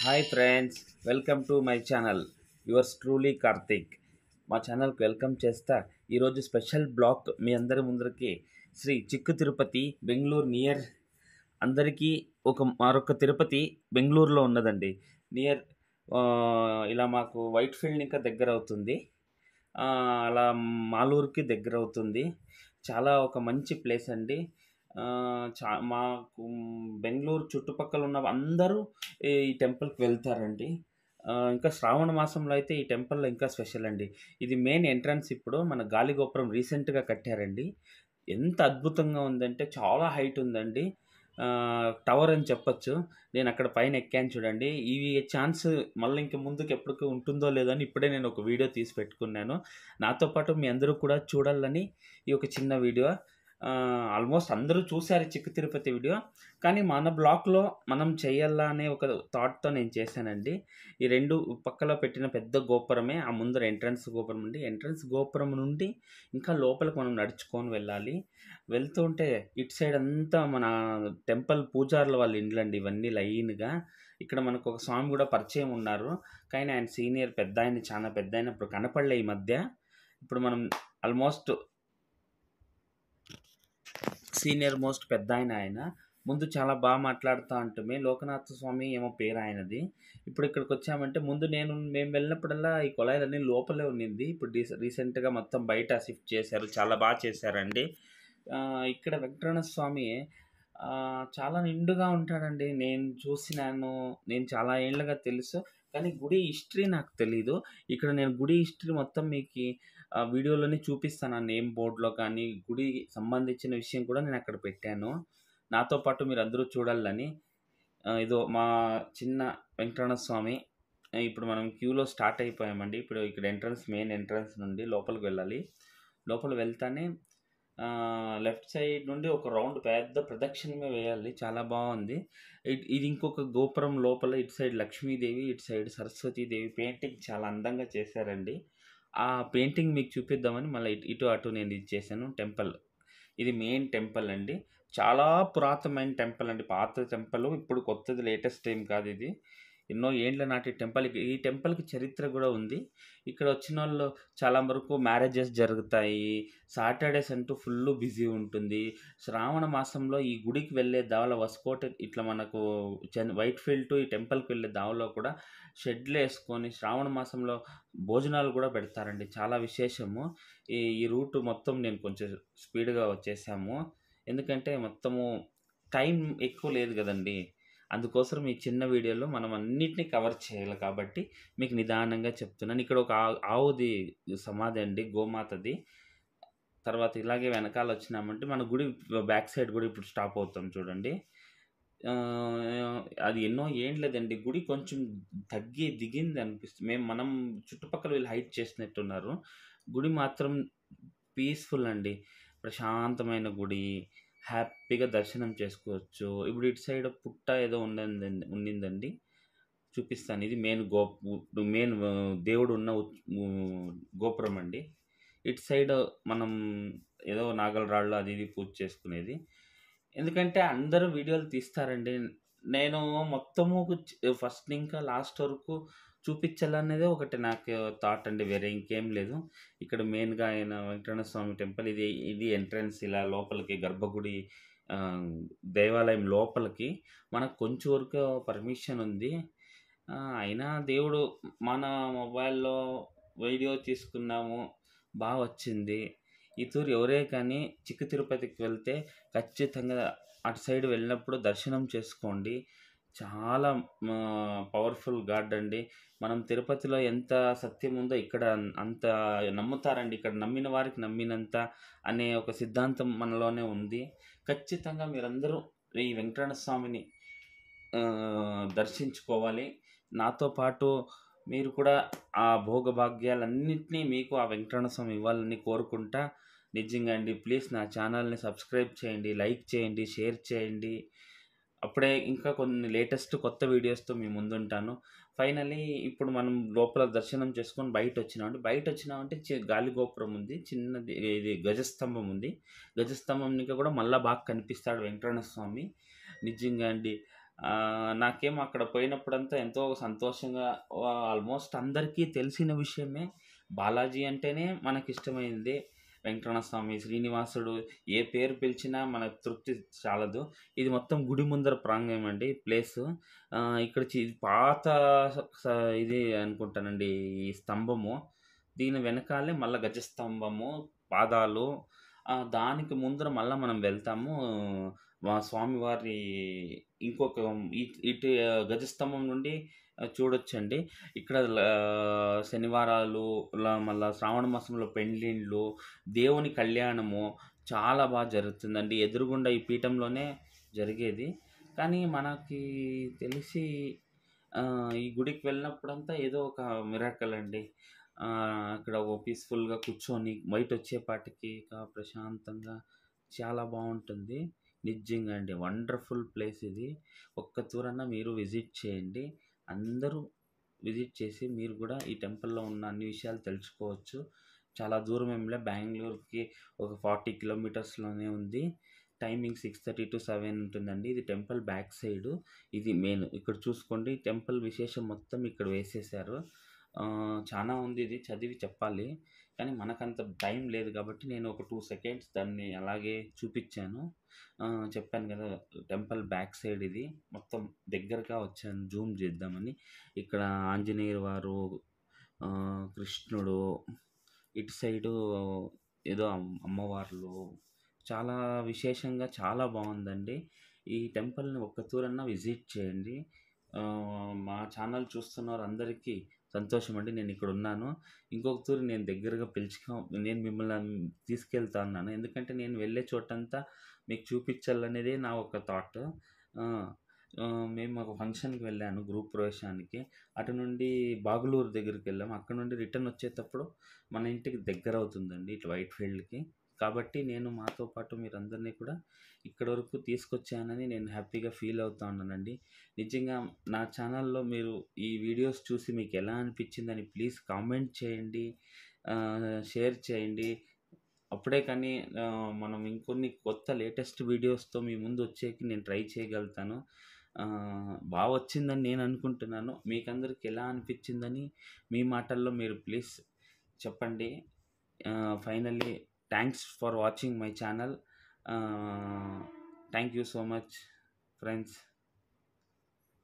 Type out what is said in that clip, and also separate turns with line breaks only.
Hi friends, welcome to my channel. Yours truly Karthik. మా ఛానల్కి welcome చేస్తా. ఈరోజు స్పెషల్ బ్లాగ్ మీ అందరి ముందరికి శ్రీ చిక్కు తిరుపతి బెంగళూరు నియర్. అందరికీ మరొక తిరుపతి బెంగళూరులో ఉన్నదండి. నియర్ ఇలా మాకు వైట్ ఫీల్డ్ ఇంకా దగ్గర అవుతుంది. అలా మాలూరుకి దగ్గర అవుతుంది. చాలా ఒక మంచి ప్లేస్ అండి. మాకు బెంగళూరు చుట్టుపక్కల ఉన్న అందరూ ఈ టెంపుల్కి వెళ్తారండి. ఇంకా శ్రావణ మాసంలో అయితే ఈ టెంపుల్లో ఇంకా స్పెషల్ అండి. ఇది మెయిన్ ఎంట్రన్స్. ఇప్పుడు మన గాలిగోపురం రీసెంట్గా కట్టారండి. ఎంత అద్భుతంగా ఉందంటే చాలా హైట్ ఉందండి. టవర్ అని చెప్పచ్చు. నేను అక్కడ పైన ఎక్కాను చూడండి. ఈ ఛాన్స్ మళ్ళీ ఇంక ముందుకు ఎప్పటికీ ఉంటుందో లేదో అని ఇప్పుడే నేను ఒక వీడియో తీసి పెట్టుకున్నాను. నాతో పాటు మీ అందరూ కూడా చూడాలని ఈ ఒక చిన్న వీడియో. ఆల్మోస్ట్ అందరూ చూశారు చిక్కు తిరుపతి వీడియో, కానీ మన బ్లాగ్లో మనం చేయాలా అనే ఒక థాట్తో నేను చేశానండి. ఈ రెండు పక్కలో పెట్టిన పెద్ద గోపురమే ఆ ముందర ఎంట్రన్స్ గోపురం అండి. ఎంట్రన్స్ గోపురం నుండి ఇంకా లోపలికి మనం నడుచుకొని వెళ్ళాలి. వెళ్తూ ఉంటే ఇటు సైడ్ అంతా మన టెంపుల్ పూజారుల వాళ్ళ ఇండ్లండి ఇవన్నీ లైన్గా. ఇక్కడ మనకు ఒక స్వామి కూడా పరిచయం ఉన్నారు, కానీ ఆయన సీనియర్ పెద్ద ఆయన, చాలా పెద్ద ఆయన. ఇప్పుడు కనపడలే ఈ మధ్య. ఇప్పుడు మనం ఆల్మోస్ట్ సీనియర్ మోస్ట్ పెద్ద ఆయన. ముందు చాలా బాగా మాట్లాడుతూ ఉంటుంది. లోకనాథ స్వామి ఏమో పేరు ఆయనది. ఇప్పుడు ఇక్కడికి వచ్చామంటే ముందు మేము వెళ్ళినప్పుడల్లా ఈ కొలాయిలన్నీ లోపలే ఉన్నింది. ఇప్పుడు రీసెంట్గా మొత్తం బయట షిఫ్ట్ చేశారు. చాలా బాగా చేశారండి. ఇక్కడ వెంకటరమణ స్వామి చాలా నిండుగా ఉంటాడండి. నేను చూసినాను, నేను చాలా ఏళ్ళగా తెలుసు, కానీ గుడి హిస్టరీ నాకు తెలీదు. ఇక్కడ నేను గుడి హిస్టరీ మొత్తం మీకు వీడియోలోనే చూపిస్తాను. నేమ్ బోర్డులో కానీ గుడి సంబంధించిన విషయం కూడా నేను అక్కడ పెట్టాను. నాతో పాటు మీరు అందరూ చూడాలని. ఇదో మా చిన్న వెంకటరమణ స్వామి. ఇప్పుడు మనం క్యూలో స్టార్ట్ అయిపోయామండి. ఇప్పుడు ఇక్కడ మెయిన్ ఎంట్రన్స్ నుండి లోపలికి వెళ్ళాలి. లోపల వెళ్తానే లెఫ్ట్ సైడ్ నుండి ఒక రౌండ్ పెద్ద ప్రదక్షిణమే వేయాలి. చాలా బాగుంది. ఇది ఇంకొక గోపురం లోపల ఇటు సైడ్ లక్ష్మీదేవి, ఇటు సైడ్ సరస్వతీదేవి పెయింటింగ్ చాలా అందంగా చేశారండి. ఆ పెయింటింగ్ మీకు చూపిద్దామని మళ్ళీ ఇటు అటు నేను ఇది చేశాను. టెంపుల్ ఇది మెయిన్ టెంపుల్ అండి. చాలా పురాతనమైన టెంపుల్ అండి. పాత టెంపుల్, ఇప్పుడు కొత్తది లేటెస్ట్ ఏం కాదు. ఇది ఎన్నో ఏండ్ల నాటి టెంపుల్. ఈ టెంపుల్కి చరిత్ర కూడా ఉంది. ఇక్కడ వచ్చిన వాళ్ళు చాలా వరకు మ్యారేజెస్ జరుగుతాయి. సాటర్డేస్ అంటూ ఫుల్ బిజీ ఉంటుంది. శ్రావణ మాసంలో ఈ గుడికి వెళ్ళే దావలో వసుకోట ఇట్లా మనకు వైట్ ఫీల్డ్ టు ఈ టెంపుల్కి వెళ్ళే దావలో కూడా షెడ్లు వేసుకొని శ్రావణ మాసంలో భోజనాలు కూడా పెడతారండి. చాలా విశేషము. ఈ రూట్ మొత్తం నేను కొంచెం స్పీడ్గా వచ్చేసాము, ఎందుకంటే మొత్తము టైం ఎక్కువ లేదు కదండి. అందుకోసం ఈ చిన్న వీడియోలో మనం అన్నిటినీ కవర్ చేయాలి కాబట్టి మీకు నిదానంగా చెప్తున్నాను. ఇక్కడ ఒక ఆవుది సమాధి అండి, గోమాతది. తర్వాత ఇలాగే వెనకాల వచ్చినామంటే మన గుడి బ్యాక్ సైడ్ కూడా ఇప్పుడు స్టాప్ అవుతాం చూడండి. అది ఎన్నో ఏండ్లేదండి. గుడి కొంచెం దిగింది అనిపిస్తుంది. మనం చుట్టుపక్కల వీళ్ళు హైట్ చేసినట్టున్నారు. గుడి మాత్రం పీస్ఫుల్ అండి, ప్రశాంతమైన గుడి. హ్యాపీగా దర్శనం చేసుకోవచ్చు. ఇప్పుడు ఇటు సైడ్ పుట్ట ఏదో ఉండిందండి, చూపిస్తాను. ఇది మెయిన్ దేవుడు ఉన్న గోపురం అండి. ఇటు సైడ్ మనం ఏదో నాగలరాళ్ళు అది ఇది పూజ చేసుకునేది. ఎందుకంటే అందరూ వీడియోలు తీస్తారండి. నేను మొత్తము ఫస్ట్ ఇంకా లాస్ట్ వరకు చూపించాలనేదే ఒకటి నాకు థాట్ అండి, వేరే ఇంకేం లేదు. ఇక్కడ మెయిన్గా ఆయన వెంకటరమణ స్వామి టెంపుల్. ఇది ఎంట్రన్స్. ఇలా లోపలికి గర్భగుడి దేవాలయం లోపలికి మనకు కొంచెం వరకు పర్మిషన్ ఉంది. అయినా దేవుడు మన మొబైల్లో వీడియో తీసుకున్నాము, బాగా వచ్చింది. ఈ తూరు ఎవరే కానీ చిక్కు తిరుపతికి వెళ్తే ఖచ్చితంగా అటు సైడ్ వెళ్ళినప్పుడు దర్శనం చేసుకోండి. చాలా పవర్ఫుల్ గాడ్ అండి. మనం తిరుపతిలో ఎంత సత్యం ఉందో ఇక్కడ అంత నమ్ముతారండి. ఇక్కడ నమ్మిన వారికి నమ్మినంత అనే ఒక సిద్ధాంతం మనలోనే ఉంది. ఖచ్చితంగా మీరందరూ ఈ వెంకటరమణ స్వామిని దర్శించుకోవాలి. నాతో పాటు మీరు కూడా ఆ భోగభాగ్యాలన్నింటినీ మీకు ఆ వెంకటరమణ స్వామి ఇవ్వాలని కోరుకుంటా. నిజంగా అండి, ప్లీజ్ నా ఛానల్ని సబ్స్క్రైబ్ చేయండి, లైక్ చేయండి, షేర్ చేయండి. అప్పుడే ఇంకా కొన్ని లేటెస్ట్ కొత్త వీడియోస్తో మీ ముందుంటాను. ఫైనలీ ఇప్పుడు మనం లోపల దర్శనం చేసుకొని బయట వచ్చినామంటే గాలిగోపురం ఉంది, చిన్నది. ఇది గజస్తంభం ఉంది. గజస్తంభం ఇంకా కూడా మళ్ళీ బాగా కనిపిస్తాడు వెంకటరమణ స్వామి. నిజంగా అండి, నాకేమో అక్కడ పోయినప్పుడంతా ఎంతో సంతోషంగా ఆల్మోస్ట్ అందరికీ తెలిసిన విషయమే. బాలాజీ అంటేనే మనకిష్టమైంది. వెంకటరమణ స్వామి, శ్రీనివాసుడు ఏ పేరు పిలిచినా మనకు తృప్తి చాలదు. ఇది మొత్తం గుడి ముందర ప్రాంగణం అండి ప్లేసు. ఇక్కడ పాత స ఇది అనుకుంటానండి ఈ స్తంభము. దీని వెనకాలే మళ్ళా గజస్తంభము, పాదాలు. దానికి ముందర మళ్ళా మనం వెళ్తాము. స్వామివారి ఇంకొక ఇటు గజస్తంభం నుండి చూడొచ్చండి. ఇక్కడ శనివారాలు మళ్ళా శ్రావణ మాసంలో పెండ్లిండ్లు, దేవుని కళ్యాణము చాలా బాగా జరుగుతుందండి. ఎదురుగుండా ఈ పీఠంలోనే జరిగేది. కానీ మనకి తెలిసి ఈ గుడికి వెళ్ళినప్పుడంతా ఏదో ఒక మిరాకిల్ అండి. అక్కడ పీస్‌ఫుల్‌గా కూర్చొని బయటొచ్చేపాటికి ప్రశాంతంగా చాలా బావుంటుంది. నిజంగా అండి. వండర్‌ఫుల్ ప్లేస్ ఇది. ఒక్క తూరన్నా మీరు విజిట్ చేయండి. అందరూ విజిట్ చేసి మీరు కూడా ఈ టెంపుల్‌లో ఉన్న అన్ని విషయాలు తెలుసుకోవచ్చు. చాలా దూరం ఏమిలే, బెంగుళూరుకి ఒక 40 కిలోమీటర్స్‌లోనే ఉంది. టైమింగ్ 6:30-7 ఉంటుందండి. ఇది టెంపుల్ బ్యాక్ సైడు. ఇది మెయిన్. ఇక్కడ చూసుకోండి టెంపుల్ విశేషం మొత్తం ఇక్కడ వేసేశారు. చానా ఉంది, ఇది చదివి చెప్పాలి. కానీ మనకంత టైం లేదు కాబట్టి నేను ఒక 2 సెకండ్స్ దాన్ని అలాగే చూపిచ్చాను. చెప్పాను కదా! టెంపుల్ బ్యాక్ సైడ్ ఇది. మొత్తం దగ్గరగా వచ్చాను జూమ్ చేద్దామని. ఇక్కడ ఆంజనేయుల వారు, కృష్ణుడు, ఇటు సైడు ఏదో అమ్మవార్లు, చాలా విశేషంగా చాలా బావుందండి. ఈ టెంపుల్‌ని ఒక్క తూరన్నా విజిట్ చేయండి. మా ఛానల్ చూస్తున్న వారందరికీ సంతోషమండి. నేనిక్కడున్నాను. ఇంకొక తూరి నేను దగ్గరగా నేను మిమ్మల్ని తీసుకెళ్తా అన్నాను. ఎందుకంటే నేను వెళ్ళే చోటంతా మీకు చూపిచ్చాలనేదే నా ఒక థాట్. మేము ఒక ఫంక్షన్‌కి వెళ్ళాను గ్రూప్ ప్రవేశానికి. అటు నుండి బాగులూరు దగ్గరికెళ్ళాము. అక్కడ నుండి రిటర్న్ వచ్చేటప్పుడు మన ఇంటికి దగ్గరవుతుందండి ఇట్లా వైట్‌ఫీల్డ్‌కి. కాబట్టి నేను మాతో పాటు మీరందరినీ కూడా ఇక్కడి వరకు తీసుకొచ్చానని నేను హ్యాపీగా ఫీల్ అవుతా ఉన్నానండి. నిజంగా నా ఛానల్‌లో మీరు ఈ వీడియోస్ చూసి మీకెలా అనిపిచ్చిందని ప్లీజ్ కామెంట్ చేయండి. షేర్ చేయండి. అప్పుడే కానీ మనం ఇంకొన్ని కొత్త లేటెస్ట్ వీడియోస్‌తో మీ ముందు వచ్చేకి నేను ట్రై చేయగలుగుతాను. బా వచ్చిందని నేను అనుకుంటున్నాను. మీకందరికి ఎలా అనిపిచ్చిందని మీ మాటల్లో మీరు ప్లీజ్ చెప్పండి. Finally thanks for watching my channel. Thank you so much friends.